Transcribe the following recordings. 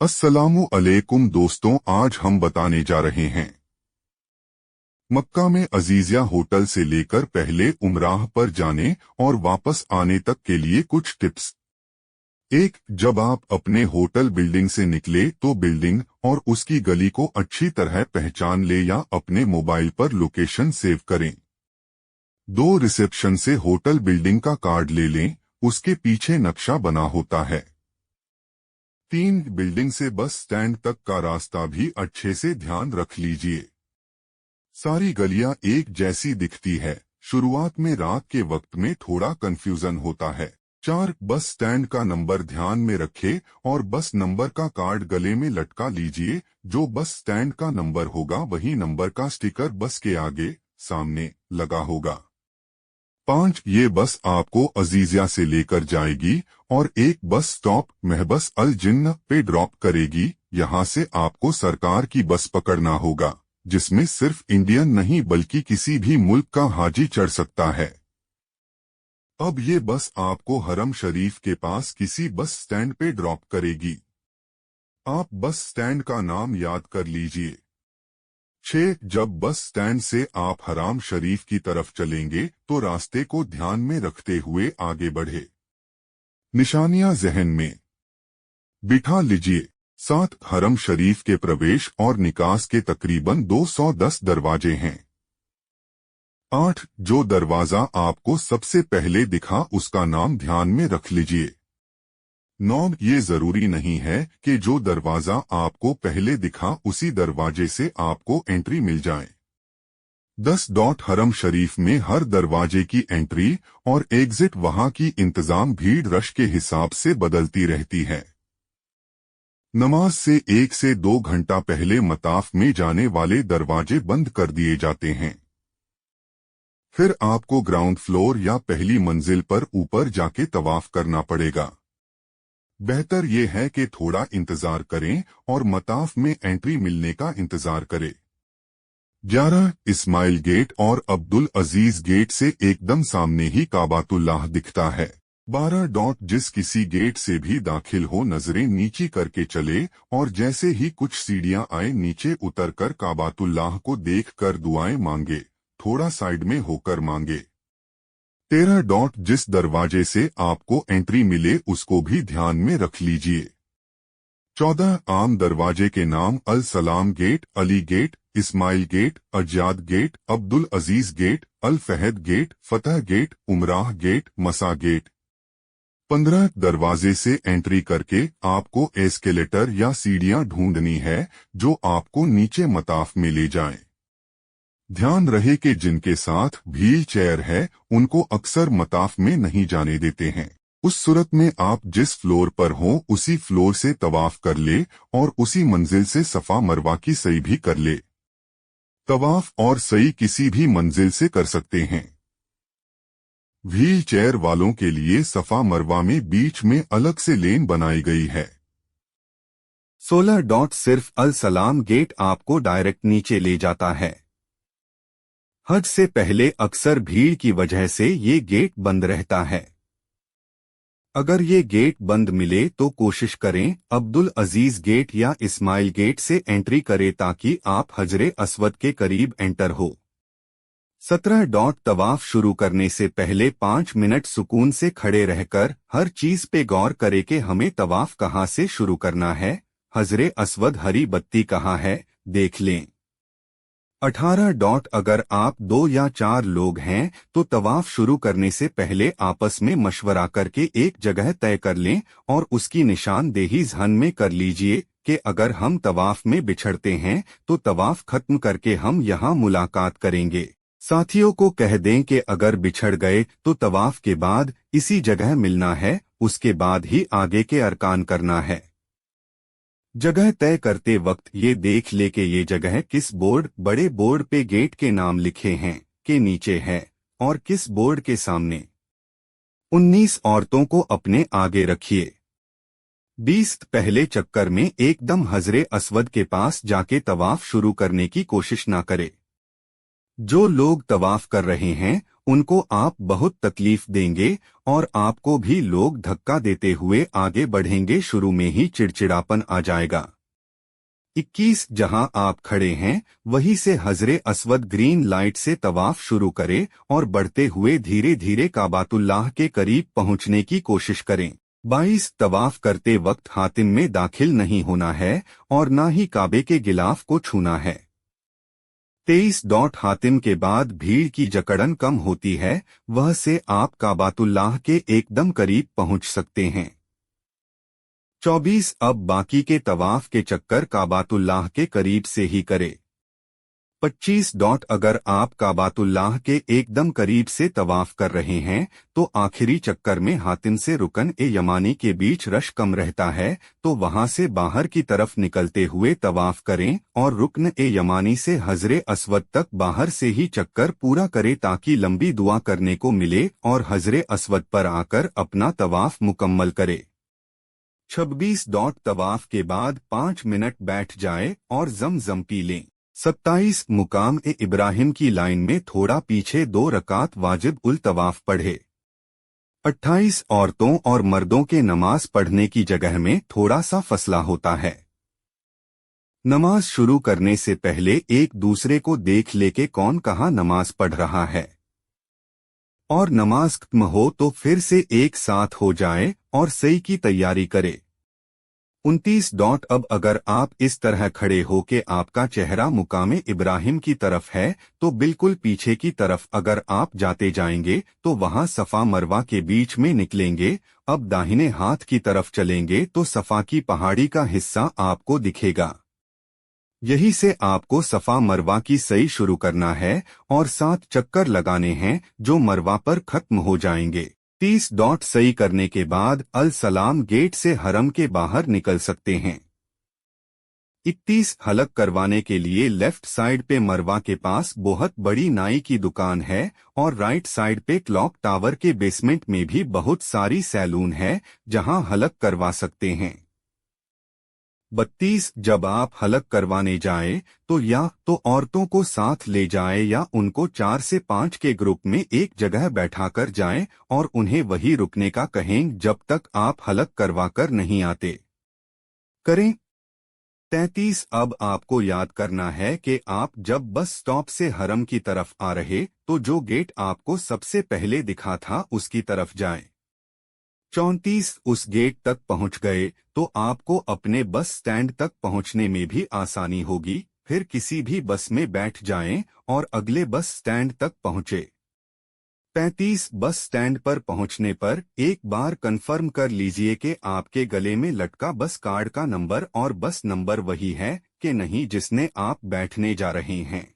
अस्सलामु अलैकुम दोस्तों, आज हम बताने जा रहे हैं मक्का में अजीजिया होटल से लेकर पहले उमराह पर जाने और वापस आने तक के लिए कुछ टिप्स। एक, जब आप अपने होटल बिल्डिंग से निकले तो बिल्डिंग और उसकी गली को अच्छी तरह पहचान ले या अपने मोबाइल पर लोकेशन सेव करें। 2, रिसेप्शन से होटल बिल्डिंग का कार्ड ले लें, उसके पीछे नक्शा बना होता है। 3, बिल्डिंग से बस स्टैंड तक का रास्ता भी अच्छे से ध्यान रख लीजिए। सारी गलियां एक जैसी दिखती है, शुरुआत में रात के वक्त में थोड़ा कंफ्यूजन होता है। 4, बस स्टैंड का नंबर ध्यान में रखें और बस नंबर का कार्ड गले में लटका लीजिए। जो बस स्टैंड का नंबर होगा वही नंबर का स्टिकर बस के आगे सामने लगा होगा। 5, ये बस आपको अजीजिया से लेकर जाएगी और एक बस स्टॉप महबस अल जिन्न पे ड्रॉप करेगी। यहाँ से आपको सरकार की बस पकड़ना होगा, जिसमें सिर्फ इंडियन नहीं बल्कि किसी भी मुल्क का हाजी चढ़ सकता है। अब ये बस आपको हरम शरीफ के पास किसी बस स्टैंड पे ड्रॉप करेगी। आप बस स्टैंड का नाम याद कर लीजिए। 6, जब बस स्टैंड से आप हराम शरीफ की तरफ चलेंगे तो रास्ते को ध्यान में रखते हुए आगे बढ़े। निशानियां जहन में बिठा लीजिए। 7, हरम शरीफ के प्रवेश और निकास के तकरीबन 210 दरवाजे हैं। 8, जो दरवाजा आपको सबसे पहले दिखा उसका नाम ध्यान में रख लीजिए। 9, ये जरूरी नहीं है कि जो दरवाजा आपको पहले दिखा उसी दरवाजे से आपको एंट्री मिल जाए। 10, हरम शरीफ में हर दरवाजे की एंट्री और एग्जिट वहां की इंतजाम भीड़ रश के हिसाब से बदलती रहती है। नमाज से 1 से 2 घंटा पहले मताफ में जाने वाले दरवाजे बंद कर दिए जाते हैं। फिर आपको ग्राउंड फ्लोर या पहली मंजिल पर ऊपर जाके तवाफ करना पड़ेगा। बेहतर ये है कि थोड़ा इंतजार करें और मताफ में एंट्री मिलने का इंतजार करें। 11, इस्माइल गेट और अब्दुल अजीज गेट से एकदम सामने ही काबातुल्लाह दिखता है। 12, जिस किसी गेट से भी दाखिल हो नजरें नीची करके चले और जैसे ही कुछ सीढ़ियां आए नीचे उतरकर काबातुल्लाह को देखकर दुआएं मांगे, थोड़ा साइड में होकर मांगे। 13, जिस दरवाजे से आपको एंट्री मिले उसको भी ध्यान में रख लीजिए। 14, आम दरवाजे के नाम Al Salam gate, Ali gate, Ismail gate, Ajyad gate, Abdul Aziz gate, Al Fahd gate, Fatah gate, Umrah gate, मसा गेट। 15, दरवाजे से एंट्री करके आपको एस्केलेटर या सीढ़ियां ढूंढनी है जो आपको नीचे मताफ में ले जाएं। ध्यान रहे कि जिनके साथ व्हील चेयर है उनको अक्सर मताफ में नहीं जाने देते हैं। उस सूरत में आप जिस फ्लोर पर हो उसी फ्लोर से तवाफ कर ले और उसी मंजिल से सफा मरवा की सई भी कर ले। तवाफ और सई किसी भी मंजिल से कर सकते हैं। व्हील चेयर वालों के लिए सफा मरवा में बीच में अलग से लेन बनाई गई है। 16, सिर्फ अल सलाम गेट आपको डायरेक्ट नीचे ले जाता है। हज से पहले अक्सर भीड़ की वजह से ये गेट बंद रहता है। अगर ये गेट बंद मिले तो कोशिश करें अब्दुल अजीज गेट या इस्माइल गेट से एंट्री करें ताकि आप हजरे अस्वद के करीब एंटर हो। 17, तवाफ शुरू करने से पहले 5 मिनट सुकून से खड़े रहकर हर चीज पे गौर करें कि हमें तवाफ कहाँ से शुरू करना है, हजरे अस्वद हरी बत्ती कहाँ है, देख लें। 18, अगर आप 2 या 4 लोग हैं तो तवाफ शुरू करने से पहले आपस में मशवरा करके एक जगह तय कर लें और उसकी निशानदेही ज़हन में कर लीजिए कि अगर हम तवाफ में बिछड़ते हैं तो तवाफ खत्म करके हम यहाँ मुलाकात करेंगे। साथियों को कह दें कि अगर बिछड़ गए तो तवाफ के बाद इसी जगह मिलना है, उसके बाद ही आगे के अरकान करना है। जगह तय करते वक्त ये देख ले कि ये जगह किस बड़े बोर्ड पे गेट के नाम लिखे हैं के नीचे है और किस बोर्ड के सामने। 19, औरतों को अपने आगे रखिए। 20, पहले चक्कर में एकदम हजरे अस्वद के पास जाके तवाफ शुरू करने की कोशिश ना करे। जो लोग तवाफ कर रहे हैं उनको आप बहुत तकलीफ देंगे और आपको भी लोग धक्का देते हुए आगे बढ़ेंगे। शुरू में ही चिड़चिड़ापन आ जाएगा। 21 जहां आप खड़े हैं वहीं से हजरे अस्वद ग्रीन लाइट से तवाफ शुरू करें और बढ़ते हुए धीरे धीरे काबातुल्लाह के करीब पहुंचने की कोशिश करें। 22 तवाफ करते वक्त हातिम में दाखिल नहीं होना है और न ही काबे के गिलाफ को छूना है। 23 हातिम के बाद भीड़ की जकड़न कम होती है, वह से आप काबातुल्लाह के एकदम करीब पहुंच सकते हैं। 24 अब बाकी के तवाफ के चक्कर काबातुल्लाह के करीब से ही करें। 25 अगर आप काबातुल्लाह के एकदम करीब से तवाफ कर रहे हैं तो आखिरी चक्कर में हातिम से रुकन ए यमानी के बीच रश कम रहता है, तो वहां से बाहर की तरफ निकलते हुए तवाफ करें और रुकन ए यमानी से हजरे अस्वद तक बाहर से ही चक्कर पूरा करें ताकि लंबी दुआ करने को मिले और हजरे अस्वद पर आकर अपना तवाफ मुकम्मल करे। 26 तवाफ के बाद 5 मिनट बैठ जाए और जमजम पी लें। 27 मुकाम ए इब्राहिम की लाइन में थोड़ा पीछे 2 रकात वाजिब उल तवाफ पढ़े। 28 औरतों और मर्दों के नमाज पढ़ने की जगह में थोड़ा सा फसला होता है। नमाज शुरू करने से पहले एक दूसरे को देख ले के कौन कहाँ नमाज पढ़ रहा है और नमाज खत्म हो तो फिर से एक साथ हो जाए और सही की तैयारी करे। 29 अब अगर आप इस तरह खड़े हो के आपका चेहरा मुकामे इब्राहिम की तरफ है तो बिल्कुल पीछे की तरफ अगर आप जाते जाएंगे तो वहां सफा मरवा के बीच में निकलेंगे। अब दाहिने हाथ की तरफ चलेंगे तो सफा की पहाड़ी का हिस्सा आपको दिखेगा। यही से आपको सफा मरवा की सही शुरू करना है और 7 चक्कर लगाने हैं जो मरवा पर खत्म हो जाएंगे। 30 सही करने के बाद अल सलाम गेट से हरम के बाहर निकल सकते हैं। 31 हलक करवाने के लिए लेफ्ट साइड पे मरवा के पास बहुत बड़ी नाई की दुकान है और राइट साइड पे क्लॉक टावर के बेसमेंट में भी बहुत सारी सैलून है जहां हलक करवा सकते हैं। 32 जब आप हलक करवाने जाएं तो या तो औरतों को साथ ले जाएं या उनको 4 से 5 के ग्रुप में एक जगह बैठाकर जाएं और उन्हें वहीं रुकने का कहें जब तक आप हलक करवाकर नहीं आते। करें। 33 अब आपको याद करना है कि आप जब बस स्टॉप से हरम की तरफ आ रहे तो जो गेट आपको सबसे पहले दिखा था उसकी तरफ जाएं। 34 उस गेट तक पहुंच गए तो आपको अपने बस स्टैंड तक पहुंचने में भी आसानी होगी। फिर किसी भी बस में बैठ जाएं और अगले बस स्टैंड तक पहुंचे। 35 बस स्टैंड पर पहुंचने पर एक बार कंफर्म कर लीजिए कि आपके गले में लटका बस कार्ड का नंबर और बस नंबर वही है कि नहीं जिसने आप बैठने जा रहे हैं।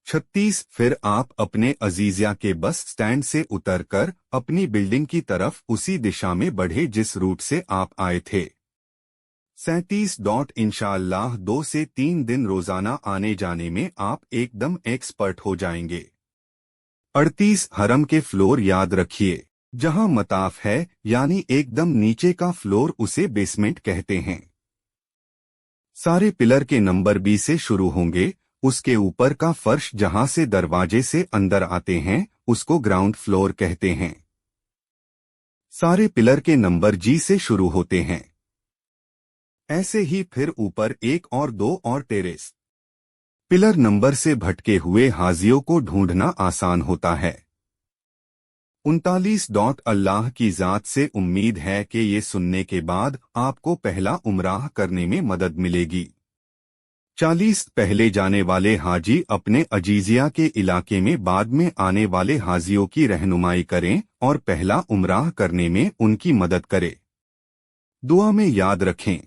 36 फिर आप अपने अजीजिया के बस स्टैंड से उतरकर अपनी बिल्डिंग की तरफ उसी दिशा में बढ़े जिस रूट से आप आए थे। 37 इंशाअल्लाह 2 से 3 दिन रोजाना आने जाने में आप एकदम एक्सपर्ट हो जाएंगे। 38 हरम के फ्लोर याद रखिए, जहां मताफ है यानी एकदम नीचे का फ्लोर उसे बेसमेंट कहते हैं। सारे पिलर के नंबर 20 से शुरू होंगे। उसके ऊपर का फर्श जहां से दरवाजे से अंदर आते हैं उसको ग्राउंड फ्लोर कहते हैं। सारे पिलर के नंबर जी से शुरू होते हैं। ऐसे ही फिर ऊपर 1 और 2 और टेरेस। पिलर नंबर से भटके हुए हाजियों को ढूंढना आसान होता है। 39 अल्लाह की जात से उम्मीद है कि ये सुनने के बाद आपको पहला उमराह करने में मदद मिलेगी। 40 पहले जाने वाले हाजी अपने अजीजिया के इलाके में बाद में आने वाले हाजियों की रहनुमाई करें और पहला उमराह करने में उनकी मदद करें। दुआ में याद रखें।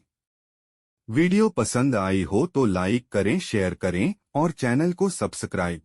वीडियो पसंद आई हो तो लाइक करें, शेयर करें और चैनल को सब्सक्राइब